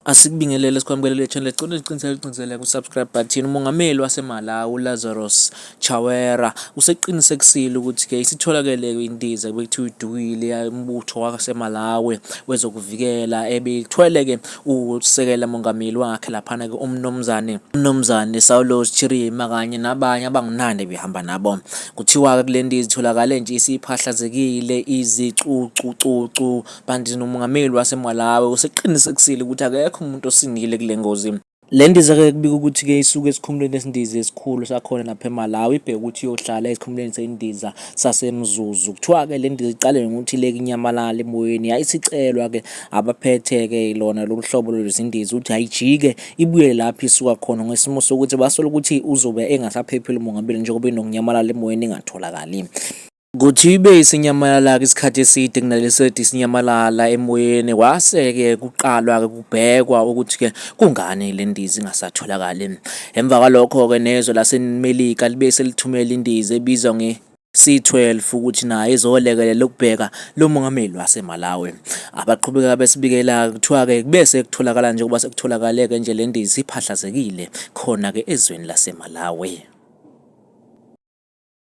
Asikubingelele sikwamukele channel ecinisele ku-subscribe button. Umongameli waseMalawi uLazarus Chakwera useqinisekisile ukuthi-ke isitholakele indiza ebekuthiwa idukile umbutho waseMalawi wezokuvikela ebethwele-ke usekela mongameli wakhe laphana-ke umnumzane Saulos Chirima kanye nabanye abangunandi behamba nabo. Kuthiwa-ke kule ndiza itholakale nje isiphahlazekile izicucu bantu nomongameli waseMalawi useqinisekisile ukuthi akekho umuntu osindile kule ngozi. Le ndiza-ke kubika ukuthi-ke isuke esikhumulweni esindiza esikhulu sakhona lapha eMalawi ibheke ukuthi iyohlala esikhumulweni sendiza saseMzuzu. Kuthiwa-ke le ndiza iqale ngokuthi ileke inyamalala emoyeni, yayisicelwa-ke abaphethe-ke lona lolu hlobo lwezindiza ukuthi ayijike ibuye lapho isuka khona ngesimo sokuthi basola ukuthi uzobe engasaphephile umongameli njengoba enokunyamalala emoyeni engatholakali. Kuthi ibe isinyamalala-ke isikhathi eside kunalesi kade isinyamalala emoyeni, kwase-ke kuqalwa-ke kubhekwa ukuthi-ke kungani le ndiza ingasatholakali. Emva kwalokho-ke nezwe laseMelika libe selithumela indiza ebizwa C-12 ukuthi nayo izolekelela ukubheka lo mongameli waseMalawi. Abaqhubeka besibikela kuthiwa-ke bese kutholakala njengoba sekutholakale-ke nje le ndiza iphahlazekile khona-ke ezweni laseMalawi.